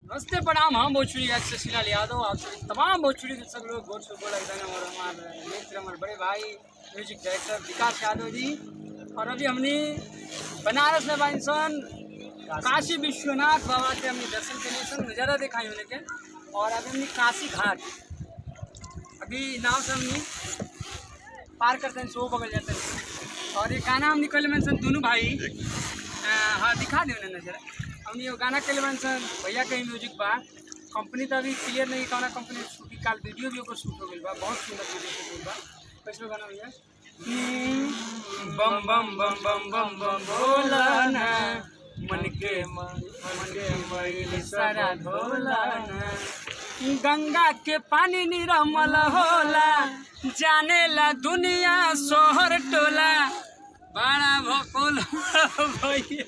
नमस्ते प्रणाम। हम भोजपुरी एक्टर शिलाल यादव, आप सभी तमाम भोजपुरी दर्शक लोग बहुत से बोला और हमारे मित्र हमारे बड़े भाई म्यूजिक डायरेक्टर विकास यादव जी। और अभी हमने बनारस में बाइंसन काशी विश्वनाथ बाबा के हमने दर्शन के लिए सब नज़ारा देखा है लेकिन। और अभी हमने काशी घाट अभी नाव से हमने पार करते हैं, सो बगल जाते हैं। और ये गाना हम निकल में दोनों भाई हाँ दिखा दे उन्हें नजर। हमने ये गाना के लिए भैया के म्यूजिक बा कंपनी तो अभी क्लियर नहीं कौन कंपनी शूटिंग काल वीडियो भी शूट हो गई बा, बहुत सुंदर वीडियो शूट बा। कैसे गाना भैया? बम बम बम बम बम बम भोला ना मन के मैल सारा धोला ना, गंगा के पानी निरमल होला जाने ला दुनिया शहर टोला बड़ा भोल भैया।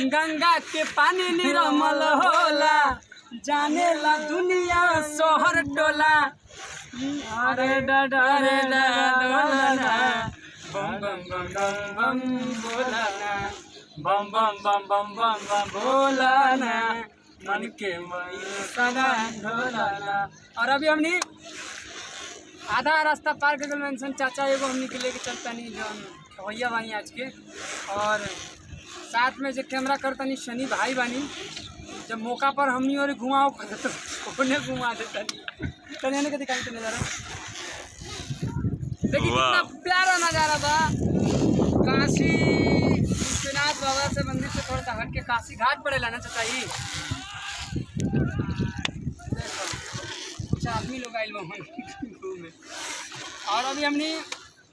गंगा के पानी निरमल होला जाने ला दुनिया शहर टोला, अरे डरे डोला बम बम बम बम बम बोला ना, बम बम बम बम बम बम बोला ना मन के मैल सारा ढोला ना। और अभी हमने आधा रास्ता पार कर गए। चाचा एगो हमने के लेके चलता नहीं जो भैया बानी आज के, और साथ में जो कैमरा करता नहीं शनि भाई बानी। जब मौका पर हमनी और घुमाओ तो उन्हें घुमा देता नहीं तो दिखाई तो नज़ारा देखिए कितना प्यारा नज़ारा था। काशी विश्वनाथ बाबा से मंदिर से थोड़ा सा हट के काशी घाट पड़ेला ना चाचा ही। कुछ आदमी लोग आए घूमे। और अभी हमने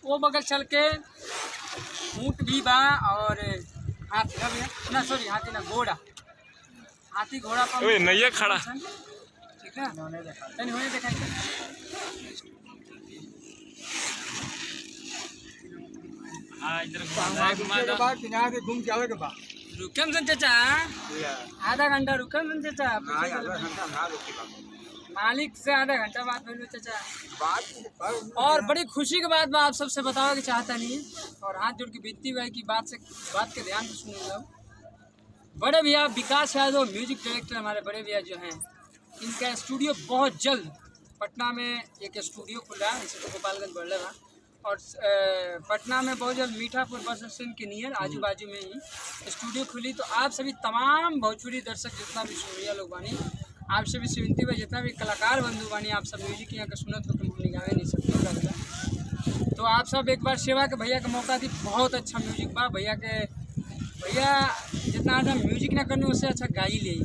वो बगल चल के ऊँट भी बा और हाथी का भी है ना, सॉरी हाथी ना घोड़ा, हाथी घोड़ा पर नैया खड़ा ठीक है नहीं होने देखा इधर घूम के आवे के बाद रुकम सन चाचा, आधा घंटा रुकम सन चाचा, मालिक से आधा घंटा बात बोलो चाचा। और बड़ी खुशी की बात आप सबसे बताओ कि चाहता नहीं और हाथ जोड़ के विनती हुआ कि बात के ध्यान से सुनिएगा। बड़े भैया विकास यादव म्यूजिक डायरेक्टर हमारे बड़े भैया जो हैं, इनका स्टूडियो बहुत जल्द पटना में एक स्टूडियो खुला है, इसे तो गोपालगंज बढ़ रहा। और पटना में बहुत जल्द मीठापुर बस स्टैंड के नियर आजू बाजू में ही स्टूडियो खुली। तो आप सभी तमाम भोजपुरी दर्शक जितना भी सुनिया लोग बानी, आप सभी से विनती है जितना भी कलाकार बंधु बानी, आप सब म्यूजिक यहाँ का सुनत हो तो हमने गावे नहीं सकते। तो आप सब एक बार सेवा के भैया का मौका दी। बहुत अच्छा म्यूजिक बा भैया के, भैया जितना अच्छा म्यूजिक ना करने उससे अच्छा गा ही ले।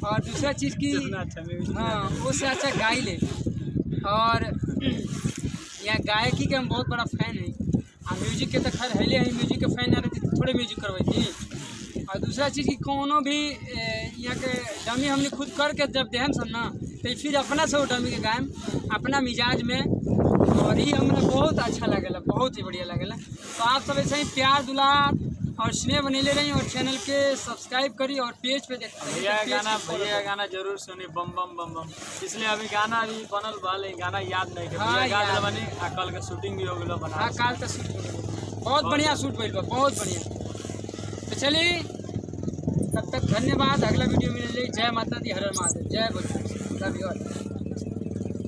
और दूसरा चीज़ की अच्छा म्यूजिक हाँ उससे अच्छा गा ही ले। और यहाँ गायकी के हम बहुत बड़ा फ़ैन हैं। म्यूजिक के तो खैर है ही, म्यूजिक के फ़ैन ना रहती तो थोड़े म्यूजिक करवाई थी। और दूसरा चीज़ की कोनो भी यहाँ के डमी हमने खुद करके जब देहम सन ना तो फिर अपना से वो डमी के गायम अपना मिजाज में, और ये हमें बहुत अच्छा लगेला, बहुत ही बढ़िया लगेला। तो आप सब ऐसे ही प्यार दुलार और स्नेह बनेले रही और चैनल के सब्सक्राइब करी और पेज पे देखते भैया गाना जरूर सुनी बम बम बम बम। इसलिए अभी गाना भी बनल बा लेकिन गाना याद नहीं है बनी। कल के शूटिंग भी हो गया बना। हाँ कल तो शूट बहुत बढ़िया शूट भइल बा, बहुत बढ़िया। तो चलिए तब तक धन्यवाद। अगला वीडियो मिले। जय माता दी, हर हर महादेव, जय भोजपुरी।